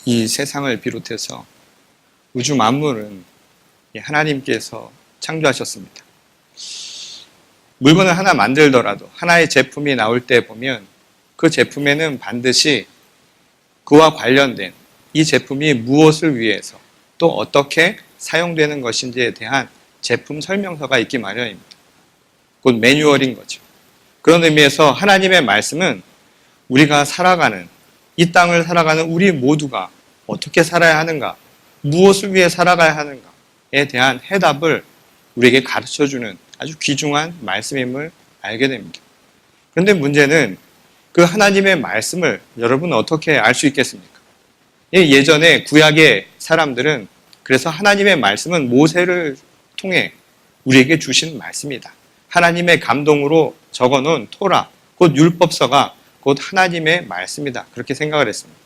이 세상을 비롯해서 우주 만물은 하나님께서 창조하셨습니다. 물건을 하나 만들더라도 하나의 제품이 나올 때 보면 그 제품에는 반드시 그와 관련된 이 제품이 무엇을 위해서 또 어떻게 사용되는 것인지에 대한 제품 설명서가 있기 마련입니다. 곧 매뉴얼인 거죠. 그런 의미에서 하나님의 말씀은 우리가 살아가는, 이 땅을 살아가는 우리 모두가 어떻게 살아야 하는가, 무엇을 위해 살아가야 하는가에 대한 해답을 우리에게 가르쳐주는 아주 귀중한 말씀임을 알게 됩니다. 그런데 문제는 그 하나님의 말씀을 여러분은 어떻게 알 수 있겠습니까? 예전에 구약의 사람들은 그래서 하나님의 말씀은 모세를 통해 우리에게 주신 말씀이다. 하나님의 감동으로 적어놓은 토라, 곧 율법서가 곧 하나님의 말씀이다. 그렇게 생각을 했습니다.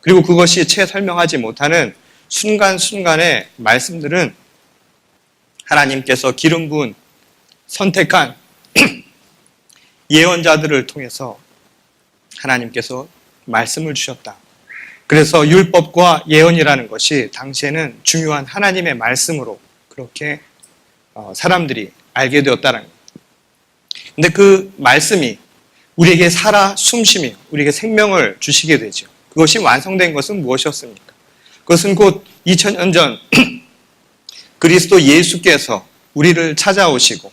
그리고 그것이 채 설명하지 못하는 순간순간의 말씀들은 하나님께서 기름 부은 선택한 예언자들을 통해서 하나님께서 말씀을 주셨다. 그래서 율법과 예언이라는 것이 당시에는 중요한 하나님의 말씀으로 그렇게 사람들이 알게 되었다는 겁니다. 근데 그 말씀이 우리에게 살아 숨쉬며 우리에게 생명을 주시게 되죠. 그것이 완성된 것은 무엇이었습니까? 그것은 곧 2000년 전 그리스도 예수께서 우리를 찾아오시고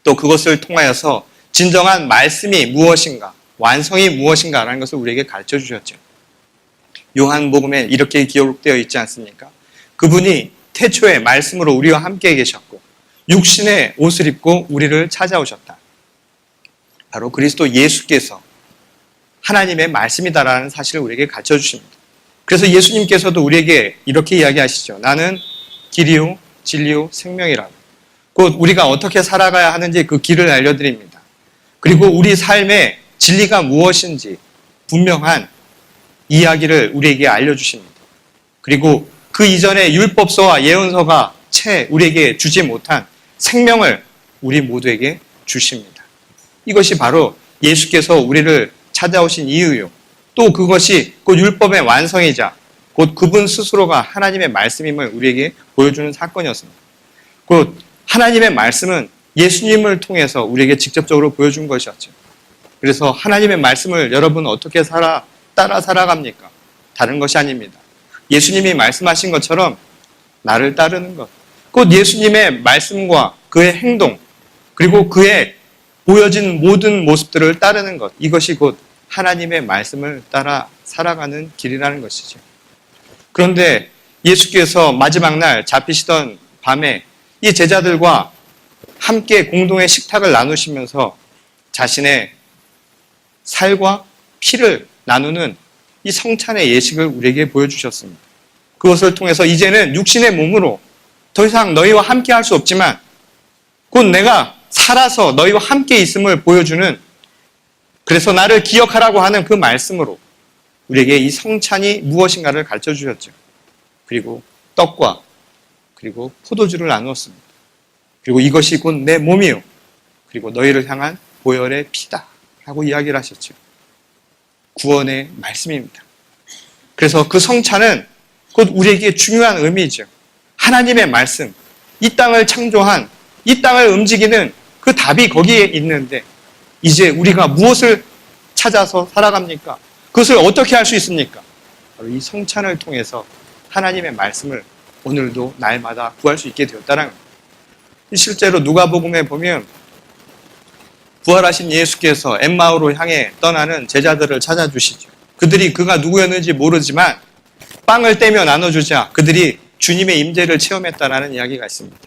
또 그것을 통하여서 진정한 말씀이 무엇인가, 완성이 무엇인가라는 것을 우리에게 가르쳐 주셨죠. 요한복음에 이렇게 기록되어 있지 않습니까? 그분이 태초에 말씀으로 우리와 함께 계셨고 육신의 옷을 입고 우리를 찾아오셨다. 바로 그리스도 예수께서 하나님의 말씀이다라는 사실을 우리에게 가르쳐 주십니다. 그래서 예수님께서도 우리에게 이렇게 이야기하시죠. 나는 길이요 진리요 생명이라고. 곧 우리가 어떻게 살아가야 하는지 그 길을 알려드립니다. 그리고 우리 삶의 진리가 무엇인지 분명한 이야기를 우리에게 알려주십니다. 그리고 그 이전에 율법서와 예언서가 채 우리에게 주지 못한 생명을 우리 모두에게 주십니다. 이것이 바로 예수께서 우리를 찾아오신 이유요. 또 그것이 곧 율법의 완성이자 곧 그분 스스로가 하나님의 말씀임을 우리에게 보여주는 사건이었습니다. 곧 하나님의 말씀은 예수님을 통해서 우리에게 직접적으로 보여준 것이었죠. 그래서 하나님의 말씀을 여러분 어떻게 따라 살아갑니까? 다른 것이 아닙니다. 예수님이 말씀하신 것처럼 나를 따르는 것. 곧 예수님의 말씀과 그의 행동 그리고 그의 보여진 모든 모습들을 따르는 것. 이것이 곧 하나님의 말씀을 따라 살아가는 길이라는 것이죠. 그런데 예수께서 마지막 날 잡히시던 밤에 이 제자들과 함께 공동의 식탁을 나누시면서 자신의 살과 피를 나누는 이 성찬의 예식을 우리에게 보여주셨습니다. 그것을 통해서 이제는 육신의 몸으로 더 이상 너희와 함께 할 수 없지만 곧 내가 살아서 너희와 함께 있음을 보여주는, 그래서 나를 기억하라고 하는 그 말씀으로 우리에게 이 성찬이 무엇인가를 가르쳐 주셨죠. 그리고 떡과 그리고 포도주를 나누었습니다. 그리고 이것이 곧 내 몸이요 그리고 너희를 향한 보혈의 피다 라고 이야기를 하셨죠. 구원의 말씀입니다. 그래서 그 성찬은 곧 우리에게 중요한 의미죠. 하나님의 말씀, 이 땅을 창조한, 이 땅을 움직이는 그 답이 거기에 있는데 이제 우리가 무엇을 찾아서 살아갑니까? 그것을 어떻게 할 수 있습니까? 바로 이 성찬을 통해서 하나님의 말씀을 오늘도 날마다 구할 수 있게 되었다는 겁니다. 실제로 누가복음에 보면 부활하신 예수께서 엠마오로 향해 떠나는 제자들을 찾아주시죠. 그들이 그가 누구였는지 모르지만 빵을 떼며 나눠주자 그들이 주님의 임재를 체험했다라는 이야기가 있습니다.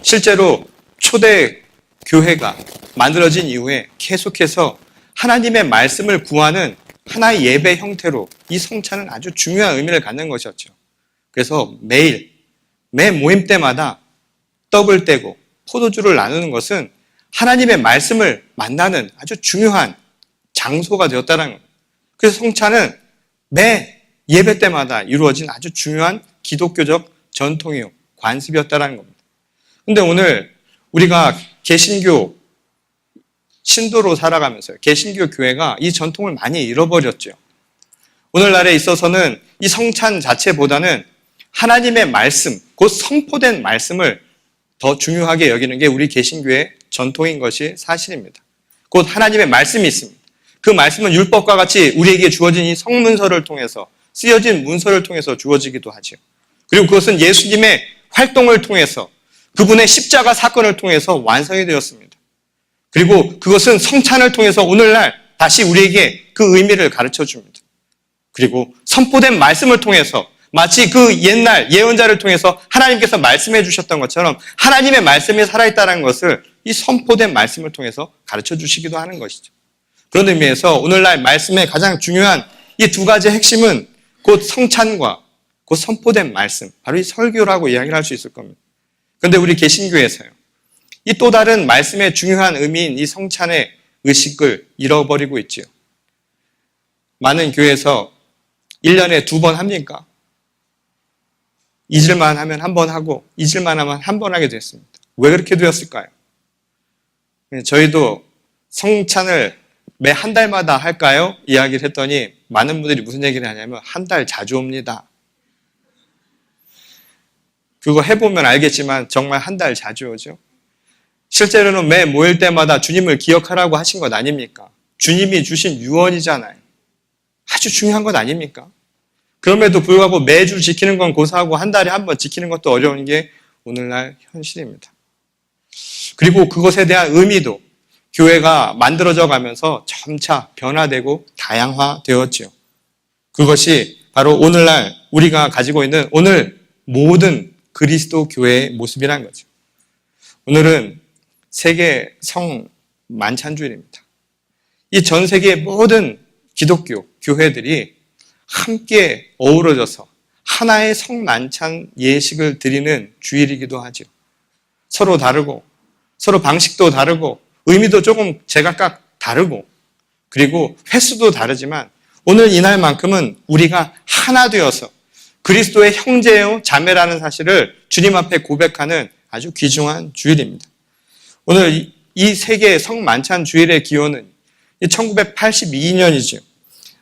실제로 초대 교회가 만들어진 이후에 계속해서 하나님의 말씀을 구하는 하나의 예배 형태로 이 성찬은 아주 중요한 의미를 갖는 것이었죠. 그래서 매일 매 모임 때마다 떡을 떼고 포도주를 나누는 것은 하나님의 말씀을 만나는 아주 중요한 장소가 되었다는 겁니다. 그래서 성찬은 매 예배 때마다 이루어진 아주 중요한 기독교적 전통이요 관습이었다는 겁니다. 그런데 오늘 우리가 개신교 신도로 살아가면서 개신교 교회가 이 전통을 많이 잃어버렸죠. 오늘날에 있어서는 이 성찬 자체보다는 하나님의 말씀, 곧 선포된 말씀을 더 중요하게 여기는 게 우리 개신교의 전통인 것이 사실입니다. 곧 하나님의 말씀이 있습니다. 그 말씀은 율법과 같이 우리에게 주어진 이 성문서를 통해서, 쓰여진 문서를 통해서 주어지기도 하죠. 그리고 그것은 예수님의 활동을 통해서, 그분의 십자가 사건을 통해서 완성이 되었습니다. 그리고 그것은 성찬을 통해서 오늘날 다시 우리에게 그 의미를 가르쳐 줍니다. 그리고 선포된 말씀을 통해서 마치 그 옛날 예언자를 통해서 하나님께서 말씀해 주셨던 것처럼 하나님의 말씀이 살아있다는 것을 이 선포된 말씀을 통해서 가르쳐 주시기도 하는 것이죠. 그런 의미에서 오늘날 말씀의 가장 중요한 이 두 가지 핵심은 곧 성찬과 곧 선포된 말씀, 바로 이 설교라고 이야기를 할 수 있을 겁니다. 그런데 우리 개신교에서요, 이 또 다른 말씀의 중요한 의미인 이 성찬의 의식을 잃어버리고 있지요. 많은 교회에서 1년에 2번 합니까? 잊을만 하면 한 번 하고 잊을만 하면 한 번 하게 됐습니다. 왜 그렇게 되었을까요? 저희도 성찬을 매 한 달마다 할까요? 이야기를 했더니 많은 분들이 무슨 얘기를 하냐면 한 달 자주 옵니다. 그거 해보면 알겠지만 정말 한 달 자주 오죠. 실제로는 매 모일 때마다 주님을 기억하라고 하신 것 아닙니까? 주님이 주신 유언이잖아요. 아주 중요한 것 아닙니까? 그럼에도 불구하고 매주 지키는 건 고사하고 한 달에 한 번 지키는 것도 어려운 게 오늘날 현실입니다. 그리고 그것에 대한 의미도 교회가 만들어져 가면서 점차 변화되고 다양화되었지요. 그것이 바로 오늘날 우리가 가지고 있는 오늘 모든 그리스도 교회의 모습이라는 거죠. 오늘은 세계 성 만찬주일입니다. 이 전 세계의 모든 기독교 교회들이 함께 어우러져서 하나의 성만찬 예식을 드리는 주일이기도 하죠. 서로 다르고 서로 방식도 다르고 의미도 조금 제각각 다르고 그리고 횟수도 다르지만 오늘 이날만큼은 우리가 하나 되어서 그리스도의 형제요 자매라는 사실을 주님 앞에 고백하는 아주 귀중한 주일입니다. 오늘 이 세계 성만찬 주일의 기원은 1982년이죠.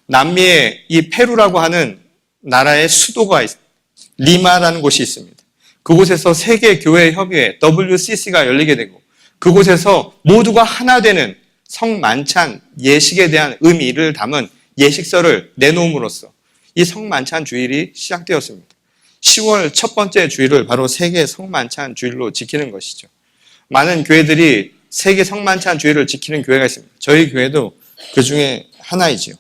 남미의 이 페루라고 하는 나라의 수도가 리마라는 곳이 있습니다. 그곳에서 세계교회협의회 WCC가 열리게 되고 그곳에서 모두가 하나 되는 성만찬 예식에 대한 의미를 담은 예식서를 내놓음으로써 이 성만찬 주일이 시작되었습니다. 10월 첫 번째 주일을 바로 세계 성만찬 주일로 지키는 것이죠. 많은 교회들이 세계 성만찬 주일을 지키는 교회가 있습니다. 저희 교회도 그 중에 하나이지요.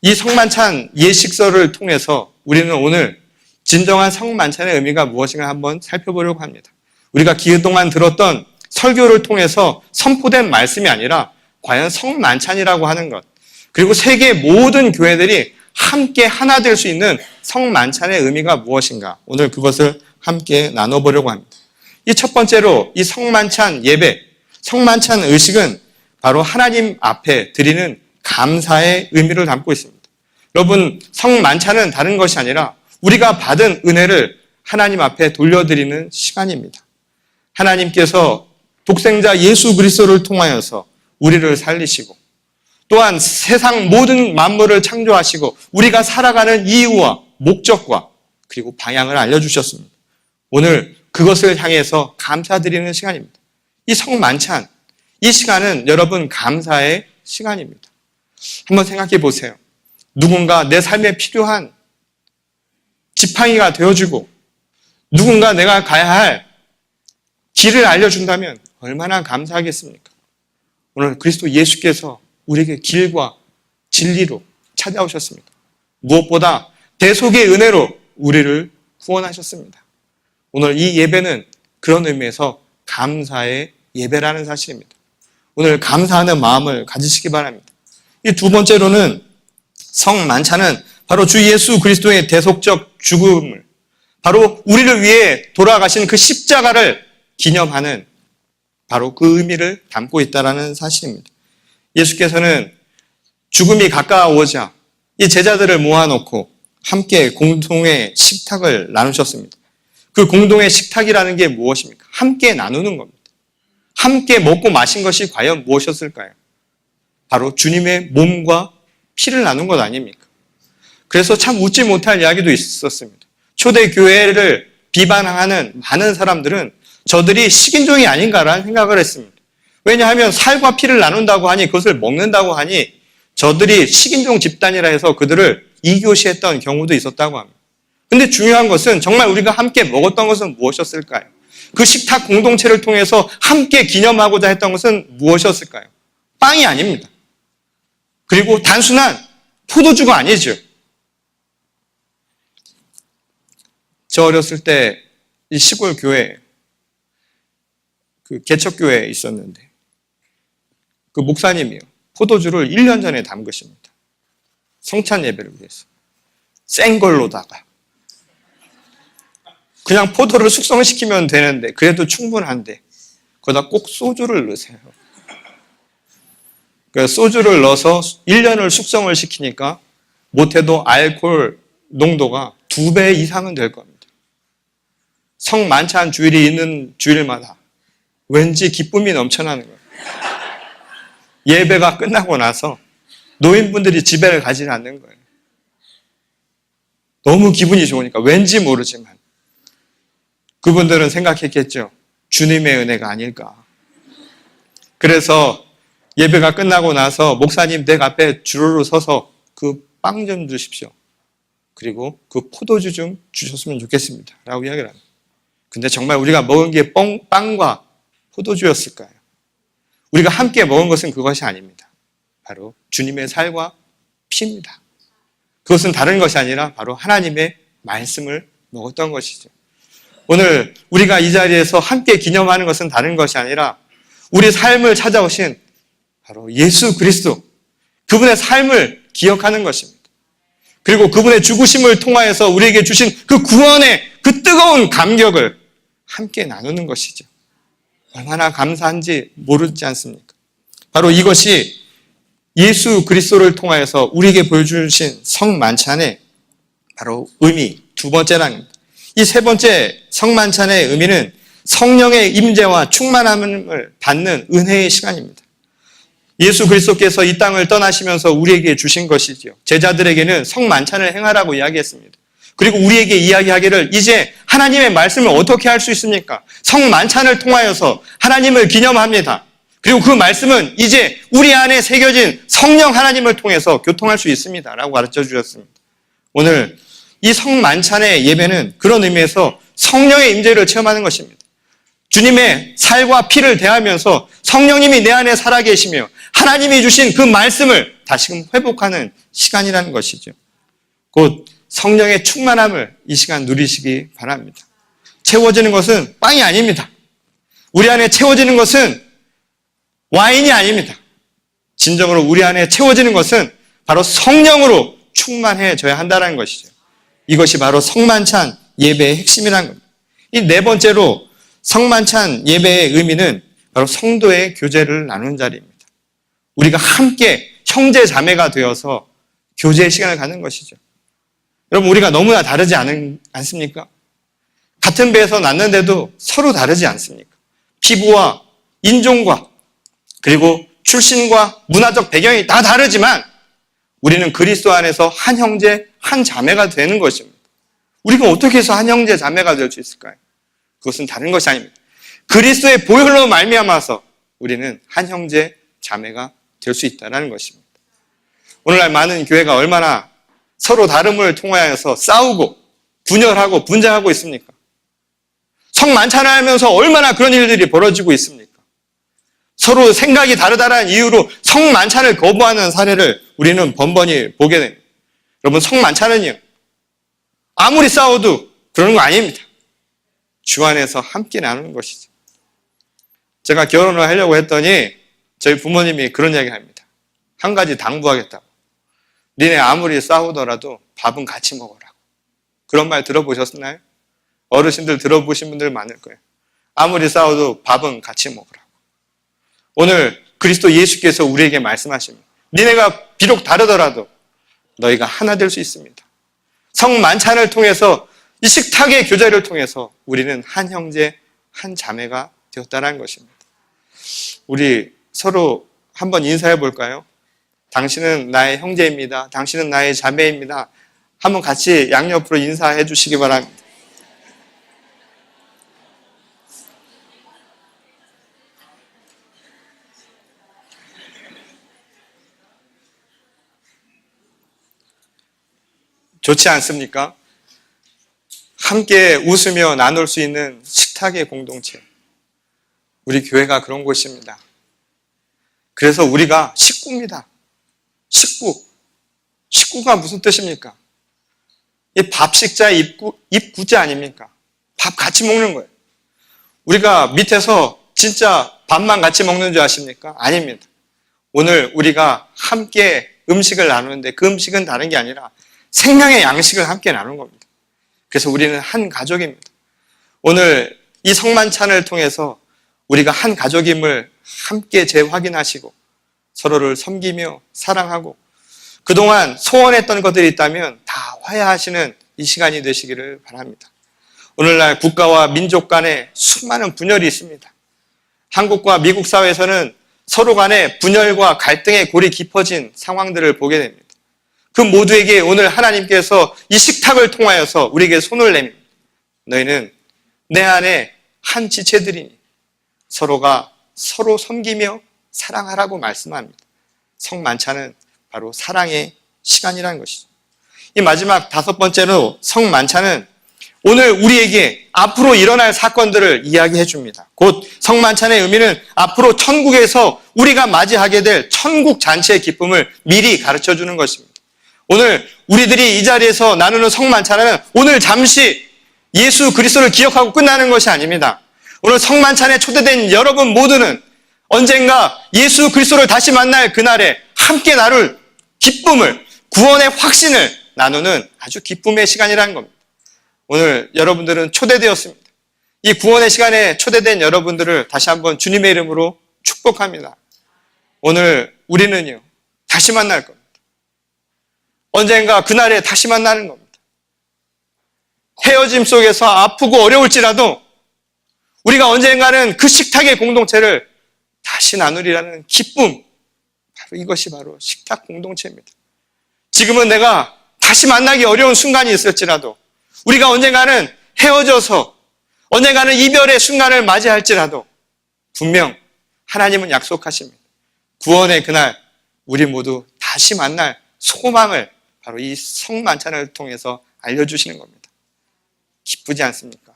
이 성만찬 예식서를 통해서 우리는 오늘 진정한 성만찬의 의미가 무엇인가 한번 살펴보려고 합니다. 우리가 그동안 들었던 설교를 통해서 선포된 말씀이 아니라 과연 성만찬이라고 하는 것, 그리고 세계 모든 교회들이 함께 하나 될 수 있는 성만찬의 의미가 무엇인가, 오늘 그것을 함께 나눠보려고 합니다. 이 첫 번째로 이 성만찬 예배, 성만찬 의식은 바로 하나님 앞에 드리는 감사의 의미를 담고 있습니다. 여러분, 성만찬은 다른 것이 아니라 우리가 받은 은혜를 하나님 앞에 돌려드리는 시간입니다. 하나님께서 독생자 예수 그리스도를 통하여서 우리를 살리시고 또한 세상 모든 만물을 창조하시고 우리가 살아가는 이유와 목적과 그리고 방향을 알려주셨습니다. 오늘 그것을 향해서 감사드리는 시간입니다. 이 성만찬, 이 시간은 여러분 감사의 시간입니다. 한번 생각해 보세요. 누군가 내 삶에 필요한 지팡이가 되어주고 누군가 내가 가야 할 길을 알려준다면 얼마나 감사하겠습니까? 오늘 그리스도 예수께서 우리에게 길과 진리로 찾아오셨습니다. 무엇보다 대속의 은혜로 우리를 구원하셨습니다. 오늘 이 예배는 그런 의미에서 감사의 예배라는 사실입니다. 오늘 감사하는 마음을 가지시기 바랍니다. 이 두 번째로는 성만찬은 바로 주 예수 그리스도의 대속적 죽음을, 바로 우리를 위해 돌아가신 그 십자가를 기념하는 바로 그 의미를 담고 있다는 사실입니다. 예수께서는 죽음이 가까워오자 이 제자들을 모아놓고 함께 공동의 식탁을 나누셨습니다. 그 공동의 식탁이라는 게 무엇입니까? 함께 나누는 겁니다. 함께 먹고 마신 것이 과연 무엇이었을까요? 바로 주님의 몸과 피를 나눈 것 아닙니까? 그래서 참 웃지 못할 이야기도 있었습니다. 초대교회를 비판하는 많은 사람들은 저들이 식인종이 아닌가라는 생각을 했습니다. 왜냐하면 살과 피를 나눈다고 하니 그것을 먹는다고 하니 저들이 식인종 집단이라 해서 그들을 이교시했던 경우도 있었다고 합니다. 근데 중요한 것은 정말 우리가 함께 먹었던 것은 무엇이었을까요? 그 식탁 공동체를 통해서 함께 기념하고자 했던 것은 무엇이었을까요? 빵이 아닙니다. 그리고 단순한 포도주가 아니죠. 저 어렸을 때 이 시골 교회, 그 개척교회에 있었는데 그 목사님이요. 포도주를 1년 전에 담그십니다. 성찬 예배를 위해서. 센 걸로다가. 그냥 포도를 숙성시키면 되는데 그래도 충분한데 거기다 꼭 소주를 넣으세요. 그래서 소주를 넣어서 1년을 숙성을 시키니까 못해도 알코올 농도가 2배 이상은 될 겁니다. 성만찬 주일이 있는 주일마다 왠지 기쁨이 넘쳐나는 거예요. 예배가 끝나고 나서 노인분들이 집에를 가지는 않는 거예요. 너무 기분이 좋으니까 왠지 모르지만 그분들은 생각했겠죠. 주님의 은혜가 아닐까. 그래서 예배가 끝나고 나서 목사님 댁 앞에 주르르 서서 그 빵 좀 주십시오. 그리고 그 포도주 좀 주셨으면 좋겠습니다. 라고 이야기를 합니다. 근데 정말 우리가 먹은 게 빵과 포도주였을까요? 우리가 함께 먹은 것은 그것이 아닙니다. 바로 주님의 살과 피입니다. 그것은 다른 것이 아니라 바로 하나님의 말씀을 먹었던 것이죠. 오늘 우리가 이 자리에서 함께 기념하는 것은 다른 것이 아니라 우리 삶을 찾아오신 바로 예수 그리스도, 그분의 삶을 기억하는 것입니다. 그리고 그분의 죽으심을 통하여서 우리에게 주신 그 구원의 그 뜨거운 감격을 함께 나누는 것이죠. 얼마나 감사한지 모르지 않습니까? 바로 이것이 예수 그리스도를 통하여서 우리에게 보여주신 성만찬의 바로 의미, 두 번째라는 겁니다. 이 세 번째 성만찬의 의미는 성령의 임재와 충만함을 받는 은혜의 시간입니다. 예수 그리스도께서 이 땅을 떠나시면서 우리에게 주신 것이지요. 제자들에게는 성만찬을 행하라고 이야기했습니다. 그리고 우리에게 이야기하기를 이제 하나님의 말씀을 어떻게 할 수 있습니까? 성만찬을 통하여서 하나님을 기념합니다. 그리고 그 말씀은 이제 우리 안에 새겨진 성령 하나님을 통해서 교통할 수 있습니다. 라고 가르쳐 주셨습니다. 오늘 이 성만찬의 예배는 그런 의미에서 성령의 임재를 체험하는 것입니다. 주님의 살과 피를 대하면서 성령님이 내 안에 살아계시며 하나님이 주신 그 말씀을 다시금 회복하는 시간이라는 것이죠. 곧 성령의 충만함을 이 시간 누리시기 바랍니다. 채워지는 것은 빵이 아닙니다. 우리 안에 채워지는 것은 와인이 아닙니다. 진정으로 우리 안에 채워지는 것은 바로 성령으로 충만해져야 한다는 것이죠. 이것이 바로 성만찬 예배의 핵심이라는 겁니다. 이 네 번째로 성만찬 예배의 의미는 바로 성도의 교제를 나누는 자리입니다. 우리가 함께 형제 자매가 되어서 교제의 시간을 갖는 것이죠. 여러분, 우리가 너무나 다르지 않습니까? 같은 배에서 났는데도 서로 다르지 않습니까? 피부와 인종과 그리고 출신과 문화적 배경이 다 다르지만 우리는 그리스도 안에서 한 형제, 한 자매가 되는 것입니다. 우리가 어떻게 해서 한 형제, 자매가 될 수 있을까요? 그것은 다른 것이 아닙니다. 그리스도의 보혈로 말미암아서 우리는 한 형제, 자매가 될 수 있다는 것입니다. 오늘날 많은 교회가 얼마나 서로 다름을 통하여서 싸우고 분열하고 분쟁하고 있습니까? 성만찬을 하면서 얼마나 그런 일들이 벌어지고 있습니까? 서로 생각이 다르다는 이유로 성만찬을 거부하는 사례를 우리는 번번이 보게 됩니다. 여러분, 성만찬은요, 아무리 싸워도 그런 거 아닙니다. 주 안에서 함께 나누는 것이죠. 제가 결혼을 하려고 했더니 저희 부모님이 그런 이야기 합니다. 한 가지 당부하겠다고. 니네 아무리 싸우더라도 밥은 같이 먹으라고. 그런 말 들어보셨나요? 어르신들 들어보신 분들 많을 거예요. 아무리 싸워도 밥은 같이 먹으라고. 오늘 그리스도 예수께서 우리에게 말씀하십니다. 니네가 비록 다르더라도 너희가 하나 될 수 있습니다. 성만찬을 통해서 이 식탁의 교제를 통해서 우리는 한 형제, 한 자매가 되었다는 것입니다. 우리 서로 한번 인사해 볼까요? 당신은 나의 형제입니다. 당신은 나의 자매입니다. 한번 같이 양옆으로 인사해 주시기 바랍니다. 좋지 않습니까? 함께 웃으며 나눌 수 있는 식탁의 공동체. 우리 교회가 그런 곳입니다. 그래서 우리가 식구입니다. 식구. 식구가 무슨 뜻입니까? 이 밥식자의 입구자 아닙니까? 밥 같이 먹는 거예요. 우리가 밑에서 진짜 밥만 같이 먹는 줄 아십니까? 아닙니다. 오늘 우리가 함께 음식을 나누는데 그 음식은 다른 게 아니라 생명의 양식을 함께 나누는 겁니다. 그래서 우리는 한 가족입니다. 오늘 이 성만찬을 통해서 우리가 한 가족임을 함께 재확인하시고 서로를 섬기며 사랑하고 그동안 소원했던 것들이 있다면 다 화해하시는 이 시간이 되시기를 바랍니다. 오늘날 국가와 민족 간에 수많은 분열이 있습니다. 한국과 미국 사회에서는 서로 간에 분열과 갈등의 골이 깊어진 상황들을 보게 됩니다. 그 모두에게 오늘 하나님께서 이 식탁을 통하여서 우리에게 손을 내밉니다. 너희는 내 안에 한 지체들이니 서로가 서로 섬기며 사랑하라고 말씀합니다. 성만찬은 바로 사랑의 시간이라는 것이죠. 이 마지막 5번째로 성만찬은 오늘 우리에게 앞으로 일어날 사건들을 이야기해 줍니다. 곧 성만찬의 의미는 앞으로 천국에서 우리가 맞이하게 될 천국 잔치의 기쁨을 미리 가르쳐 주는 것입니다. 오늘 우리들이 이 자리에서 나누는 성만찬은 오늘 잠시 예수 그리스도를 기억하고 끝나는 것이 아닙니다. 오늘 성만찬에 초대된 여러분 모두는 언젠가 예수 그리스도를 다시 만날 그날에 함께 나눌 기쁨을, 구원의 확신을 나누는 아주 기쁨의 시간이라는 겁니다. 오늘 여러분들은 초대되었습니다. 이 구원의 시간에 초대된 여러분들을 다시 한번 주님의 이름으로 축복합니다. 오늘 우리는요, 다시 만날 겁니다. 언젠가 그날에 다시 만나는 겁니다. 헤어짐 속에서 아프고 어려울지라도 우리가 언젠가는 그 식탁의 공동체를 다시 나누리라는 기쁨, 바로 이것이 바로 식탁 공동체입니다. 지금은 내가 다시 만나기 어려운 순간이 있을지라도 우리가 언젠가는 헤어져서 언젠가는 이별의 순간을 맞이할지라도 분명 하나님은 약속하십니다. 구원의 그날 우리 모두 다시 만날 소망을 바로 이 성만찬을 통해서 알려주시는 겁니다. 기쁘지 않습니까?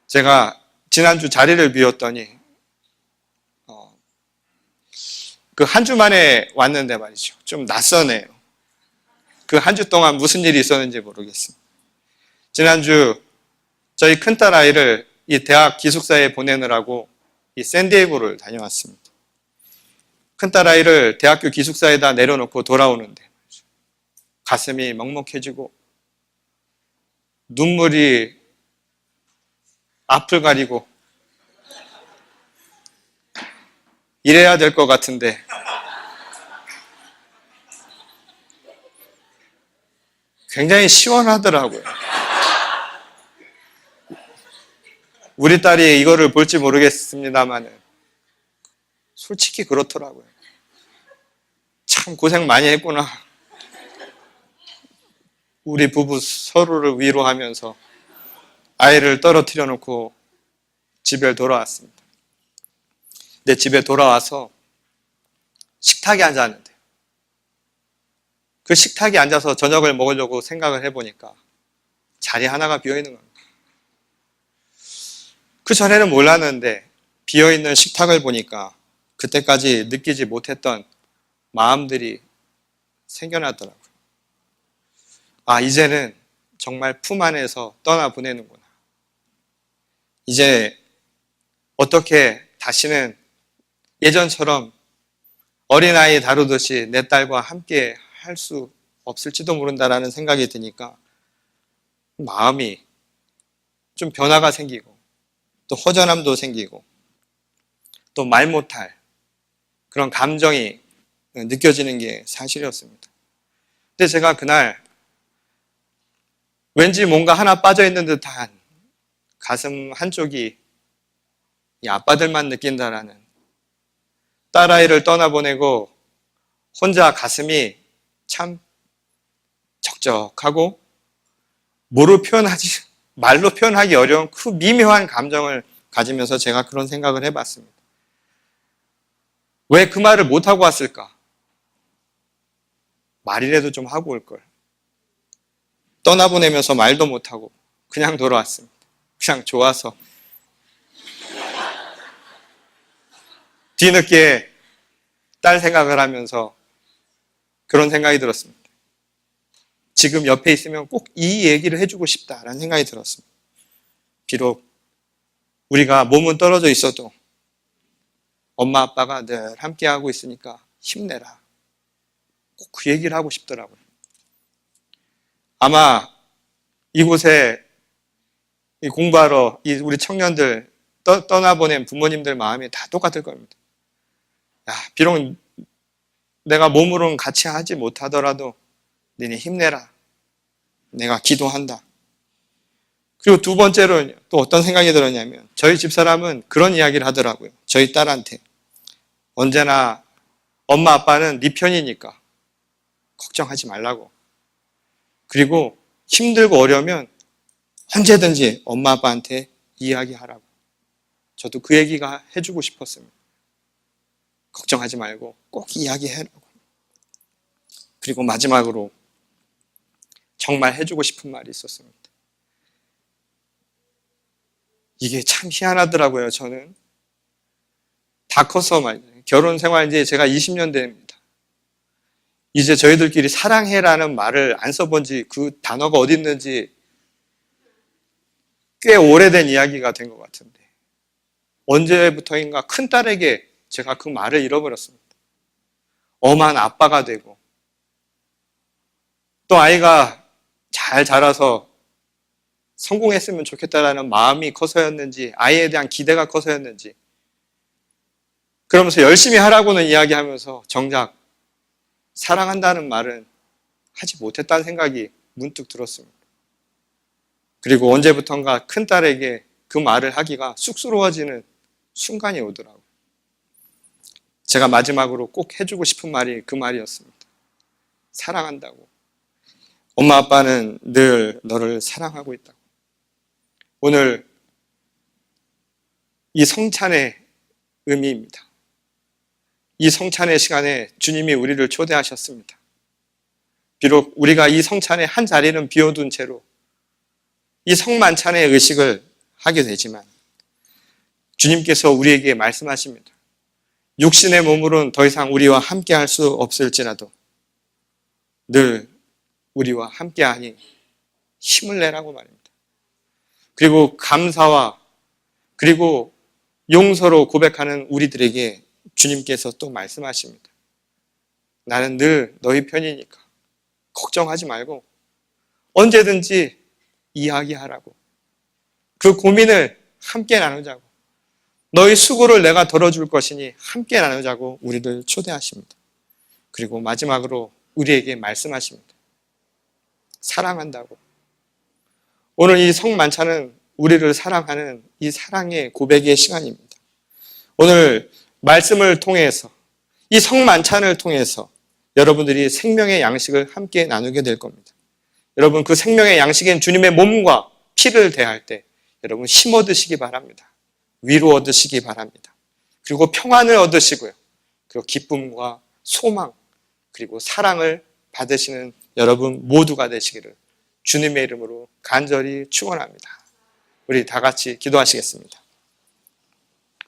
제가 지난주 자리를 비웠더니 그 한 주 만에 왔는데 말이죠. 좀 낯서네요. 그 한 주 동안 무슨 일이 있었는지 모르겠습니다. 지난주 저희 큰딸 아이를 이 대학 기숙사에 보내느라고 이 샌디에고를 다녀왔습니다. 큰딸 아이를 대학교 기숙사에다 내려놓고 돌아오는데 가슴이 먹먹해지고 눈물이 앞을 가리고 이래야 될 것 같은데 굉장히 시원하더라고요. 우리 딸이 이거를 볼지 모르겠습니다만 솔직히 그렇더라고요. 참 고생 많이 했구나. 우리 부부 서로를 위로하면서 아이를 떨어뜨려 놓고 집에 돌아왔습니다. 근데 집에 돌아와서 식탁에 앉았는데 그 식탁에 앉아서 저녁을 먹으려고 생각을 해보니까 자리 하나가 비어있는 겁니다. 그 전에는 몰랐는데 비어있는 식탁을 보니까 그때까지 느끼지 못했던 마음들이 생겨나더라고요. 아, 이제는 정말 품 안에서 떠나보내는구나. 이제 어떻게 다시는 예전처럼 어린아이 다루듯이 내 딸과 함께 할 수 없을지도 모른다라는 생각이 드니까 마음이 좀 변화가 생기고 또 허전함도 생기고 또 말 못할 그런 감정이 느껴지는 게 사실이었습니다. 근데 제가 그날 왠지 뭔가 하나 빠져있는 듯한 가슴 한쪽이 이 아빠들만 느낀다라는 딸아이를 떠나보내고 혼자 가슴이 참 적적하고 말로 표현하기 어려운 그 미묘한 감정을 가지면서 제가 그런 생각을 해봤습니다. 왜 그 말을 못하고 왔을까? 말이라도 좀 하고 올 걸. 떠나보내면서 말도 못하고 그냥 돌아왔습니다. 그냥 좋아서. 뒤늦게 딸 생각을 하면서 그런 생각이 들었습니다. 지금 옆에 있으면 꼭 이 얘기를 해주고 싶다라는 생각이 들었습니다. 비록 우리가 몸은 떨어져 있어도 엄마 아빠가 늘 함께하고 있으니까 힘내라. 꼭 그 얘기를 하고 싶더라고요. 아마 이곳에 공부하러 우리 청년들 떠나보낸 부모님들 마음이 다 똑같을 겁니다. 야, 비록 내가 몸으로는 같이 하지 못하더라도 너네 힘내라. 내가 기도한다. 그리고 두 번째로 또 어떤 생각이 들었냐면 저희 집사람은 그런 이야기를 하더라고요. 저희 딸한테. 언제나 엄마 아빠는 네 편이니까 걱정하지 말라고. 그리고 힘들고 어려우면 언제든지 엄마 아빠한테 이야기하라고. 저도 그 얘기가 해주고 싶었습니다. 걱정하지 말고 꼭 이야기해라고. 그리고 마지막으로 정말 해주고 싶은 말이 있었습니다. 이게 참 희한하더라고요. 저는 다 커서 말이에요. 결혼 생활 이제 제가 20년 됩니다. 이제 저희들끼리 사랑해라는 말을 안 써본 지 그 단어가 어디 있는지 꽤 오래된 이야기가 된 것 같은데 언제부터인가 큰딸에게 제가 그 말을 잃어버렸습니다. 엄한 아빠가 되고 또 아이가 잘 자라서 성공했으면 좋겠다라는 마음이 커서였는지 아이에 대한 기대가 커서였는지 그러면서 열심히 하라고는 이야기하면서 정작 사랑한다는 말은 하지 못했다는 생각이 문득 들었습니다. 그리고 언제부턴가 큰딸에게 그 말을 하기가 쑥스러워지는 순간이 오더라고요. 제가 마지막으로 꼭 해주고 싶은 말이 그 말이었습니다. 사랑한다고. 엄마 아빠는 늘 너를 사랑하고 있다고. 오늘 이 성찬의 의미입니다. 이 성찬의 시간에 주님이 우리를 초대하셨습니다. 비록 우리가 이 성찬의 한 자리는 비워둔 채로 이 성만찬의 의식을 하게 되지만 주님께서 우리에게 말씀하십니다. 육신의 몸으로는 더 이상 우리와 함께 할 수 없을지라도 늘 우리와 함께하니 힘을 내라고 말입니다. 그리고 감사와 그리고 용서로 고백하는 우리들에게 주님께서 또 말씀하십니다. 나는 늘 너희 편이니까 걱정하지 말고 언제든지 이야기하라고. 그 고민을 함께 나누자고. 너희 수고를 내가 덜어줄 것이니 함께 나누자고 우리를 초대하십니다. 그리고 마지막으로 우리에게 말씀하십니다. 사랑한다고. 오늘 이 성만찬은 우리를 사랑하는 이 사랑의 고백의 시간입니다. 오늘 말씀을 통해서 이 성만찬을 통해서 여러분들이 생명의 양식을 함께 나누게 될 겁니다. 여러분 그 생명의 양식인 주님의 몸과 피를 대할 때 여러분 힘 얻으시기 바랍니다. 위로 얻으시기 바랍니다. 그리고 평안을 얻으시고요. 그리고 기쁨과 소망 그리고 사랑을 받으시는 여러분 모두가 되시기를 주님의 이름으로 간절히 축원합니다. 우리 다 같이 기도하시겠습니다.